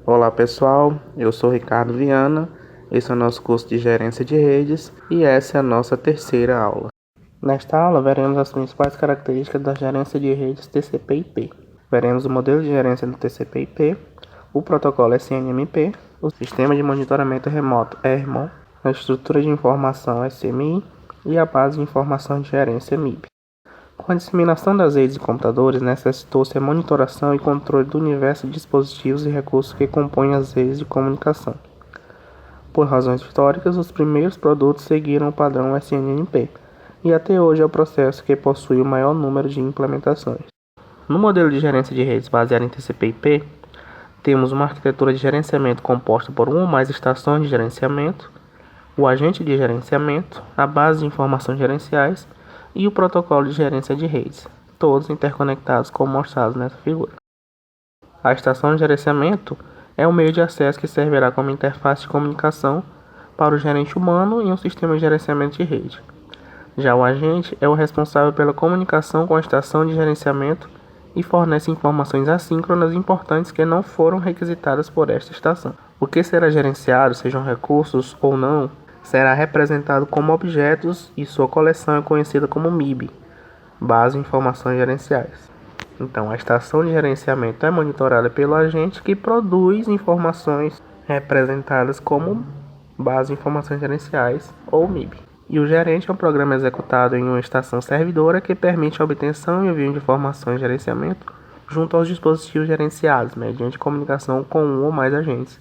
Olá pessoal, eu sou Ricardo Viana, esse é o nosso curso de Gerência de Redes e essa é a nossa terceira aula. Nesta aula veremos as principais características da gerência de redes TCP/IP. Veremos o modelo de gerência do TCP/IP, o protocolo SNMP, o sistema de monitoramento remoto ERMON, a estrutura de informação SMI e a base de informação de gerência MIB. Com a disseminação das redes de computadores, necessitou-se a monitoração e controle do universo de dispositivos e recursos que compõem as redes de comunicação. Por razões históricas, os primeiros produtos seguiram o padrão SNMP, e até hoje é o processo que possui o maior número de implementações. No modelo de gerência de redes baseado em TCP/IP, temos uma arquitetura de gerenciamento composta por uma ou mais estações de gerenciamento, o agente de gerenciamento, a base de informações gerenciais e o protocolo de gerência de redes, todos interconectados como mostrados nessa figura. A estação de gerenciamento é um meio de acesso que servirá como interface de comunicação para o gerente humano em um sistema de gerenciamento de rede. Já o agente é o responsável pela comunicação com a estação de gerenciamento e fornece informações assíncronas importantes que não foram requisitadas por esta estação. O que será gerenciado, sejam recursos ou não, será representado como objetos e sua coleção é conhecida como MIB, Base de Informações Gerenciais. Então, a estação de gerenciamento é monitorada pelo agente que produz informações representadas como Base de Informações Gerenciais ou MIB. E o gerente é um programa executado em uma estação servidora que permite a obtenção e envio de informações de gerenciamento junto aos dispositivos gerenciados, mediante comunicação com um ou mais agentes.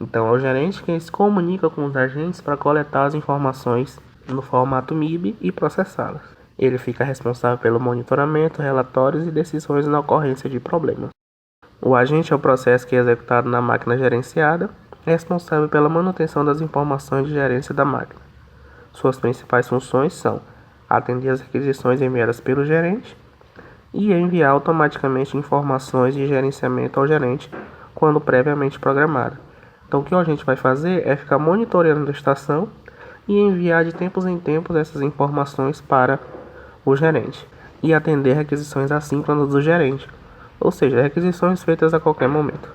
Então, é o gerente quem se comunica com os agentes para coletar as informações no formato MIB e processá-las. Ele fica responsável pelo monitoramento, relatórios e decisões na ocorrência de problemas. O agente é o processo que é executado na máquina gerenciada, responsável pela manutenção das informações de gerência da máquina. Suas principais funções são atender às requisições enviadas pelo gerente e enviar automaticamente informações de gerenciamento ao gerente quando previamente programado. Então, o que a gente vai fazer é ficar monitoreando a estação e enviar de tempos em tempos essas informações para o gerente e atender requisições assíncronas do gerente, ou seja, requisições feitas a qualquer momento.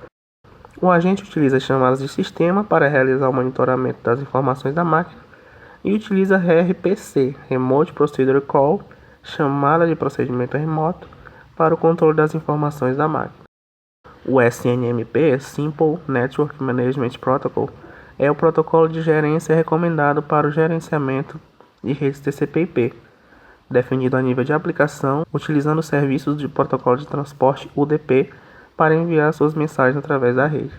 O agente utiliza chamadas de sistema para realizar o monitoramento das informações da máquina e utiliza RPC, Remote Procedure Call, chamada de procedimento remoto, para o controle das informações da máquina. O SNMP, Simple Network Management Protocol, é o protocolo de gerência recomendado para o gerenciamento de redes TCP/IP, definido a nível de aplicação, utilizando serviços de protocolo de transporte UDP para enviar suas mensagens através da rede.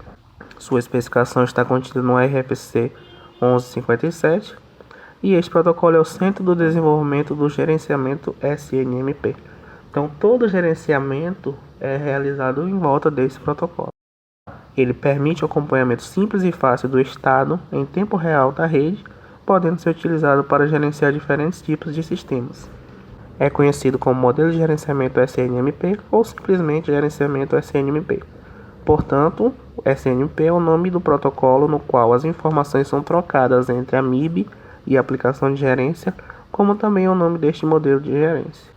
Sua especificação está contida no RFC 1157 e este protocolo é o centro do desenvolvimento do gerenciamento SNMP. Então, todo gerenciamento é realizado em volta desse protocolo. Ele permite o acompanhamento simples e fácil do estado em tempo real da rede, podendo ser utilizado para gerenciar diferentes tipos de sistemas. É conhecido como modelo de gerenciamento SNMP ou simplesmente gerenciamento SNMP. Portanto, o SNMP é o nome do protocolo no qual as informações são trocadas entre a MIB e a aplicação de gerência, como também é o nome deste modelo de gerência.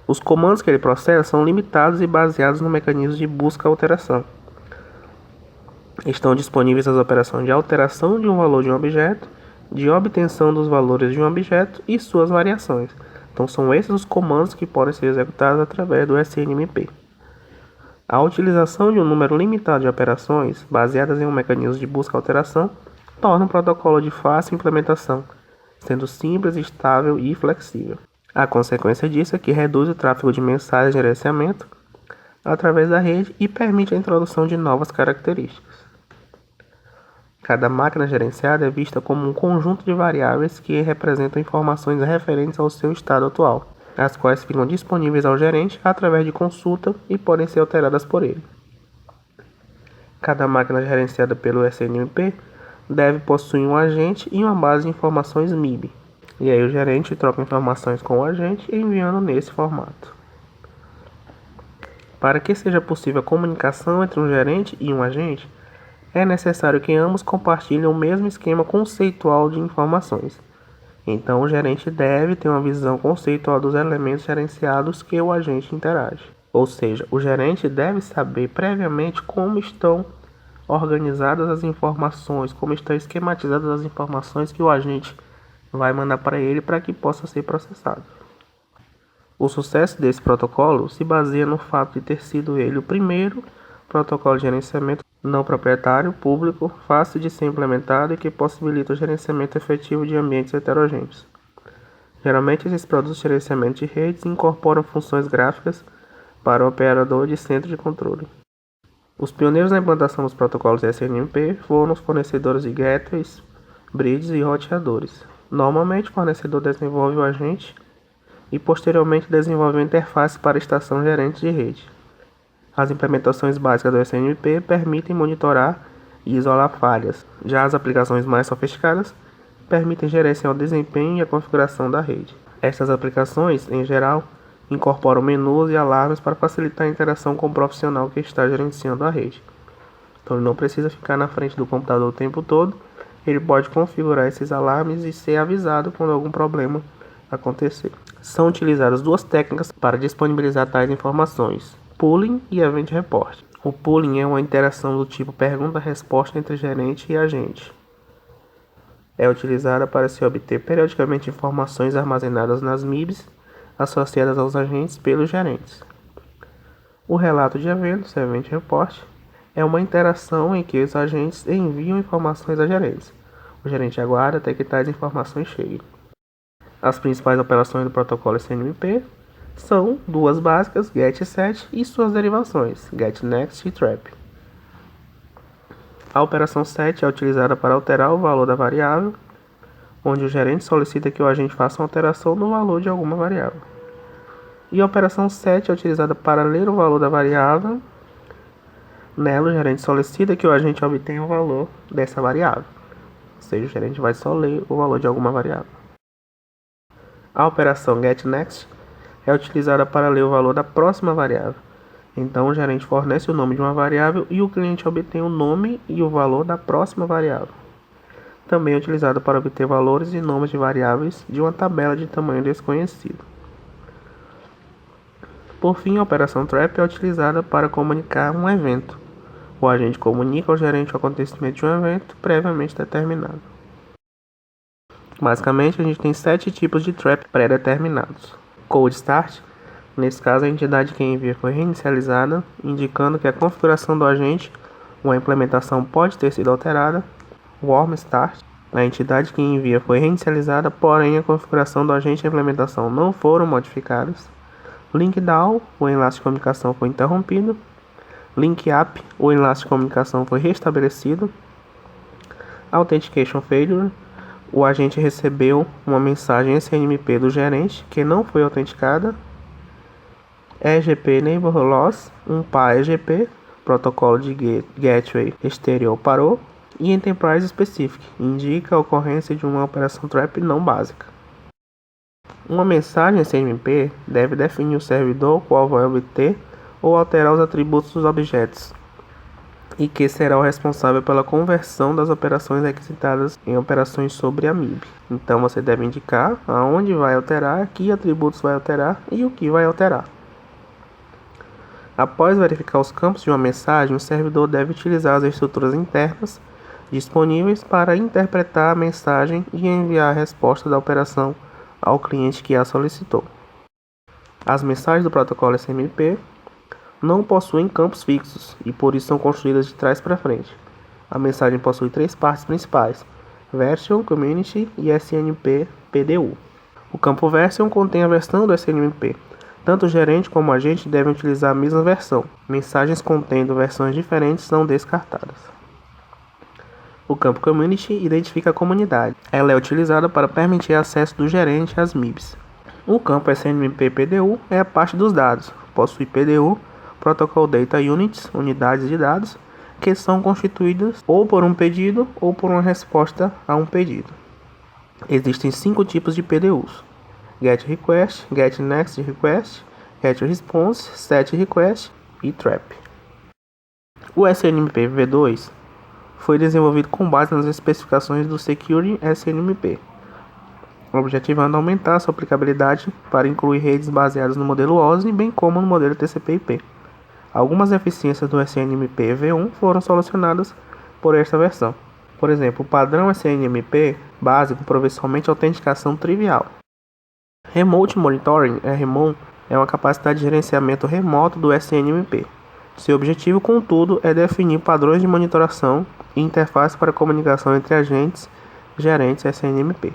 Os comandos que ele processa são limitados e baseados no mecanismo de busca-alteração. Estão disponíveis as operações de alteração de um valor de um objeto, de obtenção dos valores de um objeto e suas variações. Então, são esses os comandos que podem ser executados através do SNMP. A utilização de um número limitado de operações, baseadas em um mecanismo de busca-alteração, torna o protocolo de fácil implementação, sendo simples, estável e flexível. A consequência disso é que reduz o tráfego de mensagens de gerenciamento através da rede e permite a introdução de novas características. Cada máquina gerenciada é vista como um conjunto de variáveis que representam informações referentes ao seu estado atual, as quais ficam disponíveis ao gerente através de consulta e podem ser alteradas por ele. Cada máquina gerenciada pelo SNMP deve possuir um agente e uma base de informações MIB. E aí o gerente troca informações com o agente enviando nesse formato. Para que seja possível a comunicação entre um gerente e um agente, é necessário que ambos compartilhem o mesmo esquema conceitual de informações. Então, o gerente deve ter uma visão conceitual dos elementos gerenciados que o agente interage. Ou seja, o gerente deve saber previamente como estão organizadas as informações, como estão esquematizadas as informações que o agente vai mandar para ele para que possa ser processado. O sucesso desse protocolo se baseia no fato de ter sido ele o primeiro protocolo de gerenciamento não proprietário, público, fácil de ser implementado e que possibilita o gerenciamento efetivo de ambientes heterogêneos. Geralmente, esses produtos de gerenciamento de redes incorporam funções gráficas para o operador de centro de controle. Os pioneiros na implantação dos protocolos SNMP foram os fornecedores de gateways, bridges e roteadores. Normalmente, o fornecedor desenvolve o agente e posteriormente desenvolve uma interface para a estação gerente de rede. As implementações básicas do SNMP permitem monitorar e isolar falhas. Já as aplicações mais sofisticadas permitem gerenciar o desempenho e a configuração da rede. Estas aplicações, em geral, incorporam menus e alarmes para facilitar a interação com o profissional que está gerenciando a rede. Então ele não precisa ficar na frente do computador o tempo todo, ele pode configurar esses alarmes e ser avisado quando algum problema acontecer. São utilizadas duas técnicas para disponibilizar tais informações: pooling e event report. O pooling é uma interação do tipo pergunta-resposta entre gerente e agente. É utilizada para se obter periodicamente informações armazenadas nas MIBs associadas aos agentes pelos gerentes. O relato de eventos, Event Report, é uma interação em que os agentes enviam informações a gerentes. O gerente aguarda até que tais informações cheguem. As principais operações do protocolo SNMP são duas básicas, GET e SET, e suas derivações, GET Next e TRAP. A operação SET é utilizada para alterar o valor da variável, onde o gerente solicita que o agente faça uma alteração no valor de alguma variável. E a operação SET é utilizada para ler o valor da variável. Nela, o gerente solicita que o agente obtenha o valor dessa variável. Ou seja, o gerente vai só ler o valor de alguma variável. A operação getNext é utilizada para ler o valor da próxima variável. Então, o gerente fornece o nome de uma variável e o cliente obtém o nome e o valor da próxima variável. Também é utilizado para obter valores e nomes de variáveis de uma tabela de tamanho desconhecido. Por fim, a operação TRAP é utilizada para comunicar um evento. O agente comunica ao gerente o acontecimento de um evento previamente determinado. Basicamente, a gente tem 7 tipos de TRAP pré-determinados. Cold Start, nesse caso a entidade que envia foi reinicializada, indicando que a configuração do agente ou a implementação pode ter sido alterada. Warm Start, a entidade que envia foi reinicializada, porém a configuração do agente e a implementação não foram modificadas. Link down, o enlace de comunicação foi interrompido. Link up, o enlace de comunicação foi restabelecido. Authentication failure, o agente recebeu uma mensagem SNMP do gerente que não foi autenticada. EGP Neighbor Loss, um PA EGP, protocolo de Gateway Exterior parou. E Enterprise Specific, indica a ocorrência de uma operação TRAP não básica. Uma mensagem SNMP deve definir o servidor qual vai obter ou alterar os atributos dos objetos e que será o responsável pela conversão das operações requisitadas em operações sobre a MIB. Então você deve indicar aonde vai alterar, que atributos vai alterar e o que vai alterar. Após verificar os campos de uma mensagem, o servidor deve utilizar as estruturas internas disponíveis para interpretar a mensagem e enviar a resposta da operação ao cliente que a solicitou. As mensagens do protocolo SNMP não possuem campos fixos e por isso são construídas de trás para frente. A mensagem possui 3 partes principais: Version, Community e SNMP PDU. O campo Version contém a versão do SNMP. Tanto o gerente como o agente devem utilizar a mesma versão. Mensagens contendo versões diferentes são descartadas. O campo Community identifica a comunidade. Ela é utilizada para permitir acesso do gerente às MIBs. O campo SNMP PDU é a parte dos dados. Possui PDU, Protocol Data Units, unidades de dados, que são constituídas ou por um pedido ou por uma resposta a um pedido. Existem 5 tipos de PDUs: Get Request, Get Next Request, Get Response, Set Request e Trap. O SNMP V2 foi desenvolvido com base nas especificações do Security SNMP, objetivando aumentar sua aplicabilidade para incluir redes baseadas no modelo OSI, bem como no modelo TCP/IP. Algumas deficiências do SNMP V1 foram solucionadas por esta versão. Por exemplo, o padrão SNMP básico provê somente autenticação trivial. Remote Monitoring, RMON, é uma capacidade de gerenciamento remoto do SNMP. Seu objetivo, contudo, é definir padrões de monitoração e interface para comunicação entre agentes gerentes SNMP.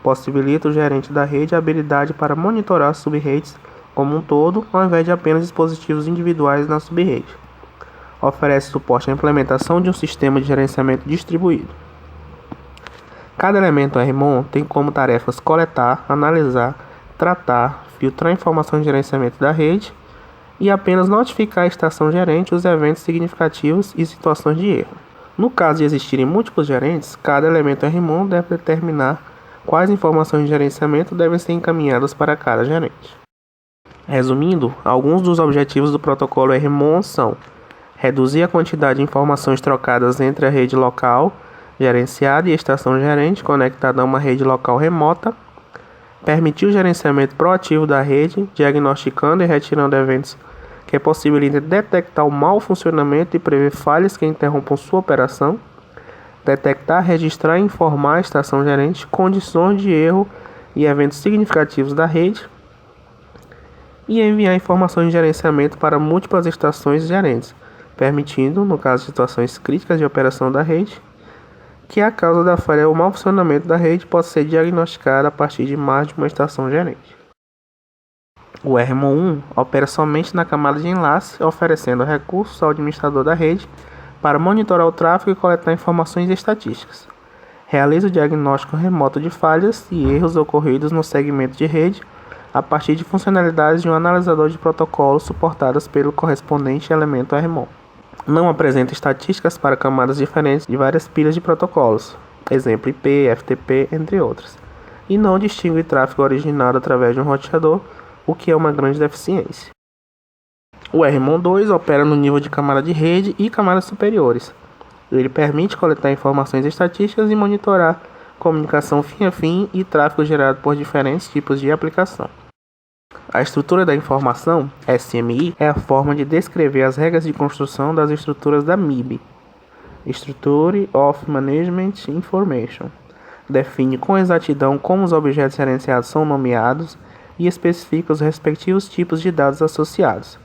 Possibilita o gerente da rede a habilidade para monitorar subredes como um todo, ao invés de apenas dispositivos individuais na subrede. Oferece suporte à implementação de um sistema de gerenciamento distribuído. Cada elemento RMON tem como tarefas coletar, analisar, tratar, filtrar informações de gerenciamento da rede e apenas notificar a estação gerente os eventos significativos e situações de erro. No caso de existirem múltiplos gerentes, cada elemento RMON deve determinar quais informações de gerenciamento devem ser encaminhadas para cada gerente. Resumindo, alguns dos objetivos do protocolo RMON são reduzir a quantidade de informações trocadas entre a rede local gerenciada e a estação gerente conectada a uma rede local remota, permitir o gerenciamento proativo da rede, diagnosticando e retirando eventos que possibilitem detectar o mau funcionamento e prever falhas que interrompam sua operação, detectar, registrar e informar a estação gerente condições de erro e eventos significativos da rede, e enviar informações de gerenciamento para múltiplas estações gerentes, permitindo, no caso de situações críticas de operação da rede, que a causa da falha ou mau funcionamento da rede possa ser diagnosticada a partir de mais de uma estação gerente. O RMON opera somente na camada de enlace, oferecendo recursos ao administrador da rede para monitorar o tráfego e coletar informações estatísticas. Realiza o diagnóstico remoto de falhas e erros ocorridos no segmento de rede a partir de funcionalidades de um analisador de protocolos suportadas pelo correspondente elemento RMON. Não apresenta estatísticas para camadas diferentes de várias pilhas de protocolos, exemplo IP, FTP, entre outros, e não distingue tráfego originado através de um roteador, o que é uma grande deficiência. O RMON 2 opera no nível de camada de rede e camadas superiores. Ele permite coletar informações estatísticas e monitorar comunicação fim a fim e tráfego gerado por diferentes tipos de aplicação. A estrutura da informação, SMI, é a forma de descrever as regras de construção das estruturas da MIB, Structure of Management Information. Define com exatidão como os objetos gerenciados são nomeados e especifica os respectivos tipos de dados associados.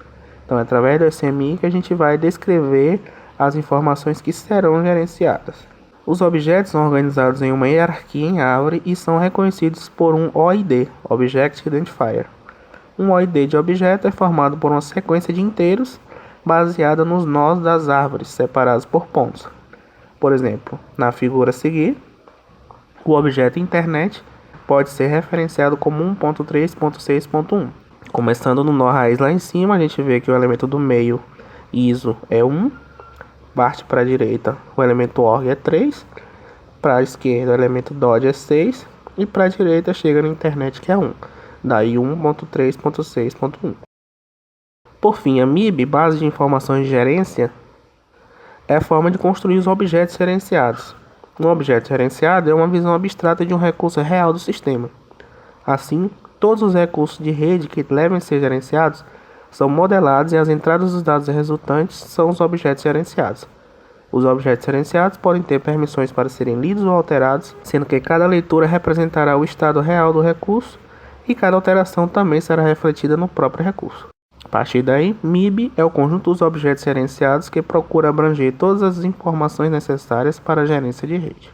Então, é através do SMI que a gente vai descrever as informações que serão gerenciadas. Os objetos são organizados em uma hierarquia em árvore e são reconhecidos por um OID, Object Identifier. Um OID de objeto é formado por uma sequência de inteiros baseada nos nós das árvores, separados por pontos. Por exemplo, na figura a seguir, o objeto internet pode ser referenciado como 1.3.6.1. Começando no nó raiz lá em cima, a gente vê que o elemento do meio, ISO, é 1. Parte para a direita, o elemento org é 3. Para a esquerda, o elemento DOD é 6. E para a direita, chega na internet, que é 1. Daí 1.3.6.1. Por fim, a MIB, Base de Informações de Gerência, é a forma de construir os objetos gerenciados. Um objeto gerenciado é uma visão abstrata de um recurso real do sistema. Assim, todos os recursos de rede que devem ser gerenciados são modelados e as entradas dos dados resultantes são os objetos gerenciados. Os objetos gerenciados podem ter permissões para serem lidos ou alterados, sendo que cada leitura representará o estado real do recurso e cada alteração também será refletida no próprio recurso. A partir daí, MIB é o conjunto dos objetos gerenciados que procura abranger todas as informações necessárias para a gerência de rede.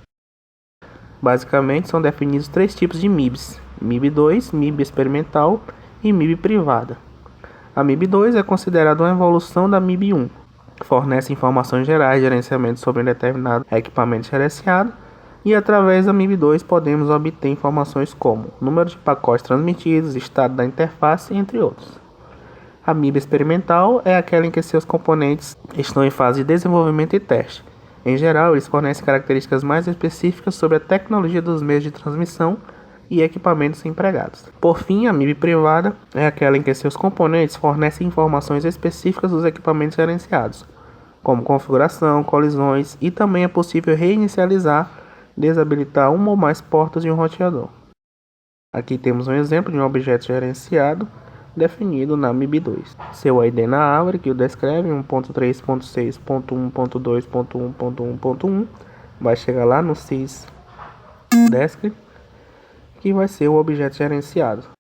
Basicamente, são definidos 3 tipos de MIBs: MIB 2, MIB experimental e MIB privada. A MIB 2 é considerada uma evolução da MIB 1. Fornece informações gerais de gerenciamento sobre um determinado equipamento gerenciado e através da MIB 2 podemos obter informações como número de pacotes transmitidos, estado da interface, entre outros. A MIB experimental é aquela em que seus componentes estão em fase de desenvolvimento e teste. Em geral, eles fornecem características mais específicas sobre a tecnologia dos meios de transmissão e equipamentos empregados. Por fim, a MIB privada é aquela em que seus componentes fornecem informações específicas dos equipamentos gerenciados, como configuração, colisões, e também é possível reinicializar, desabilitar uma ou mais portas de um roteador. Aqui temos um exemplo de um objeto gerenciado definido na MIB2. Seu ID na árvore, que o descreve 1.3.6.1.2.1.1.1, vai chegar lá no sysdescript, que vai ser o objeto gerenciado.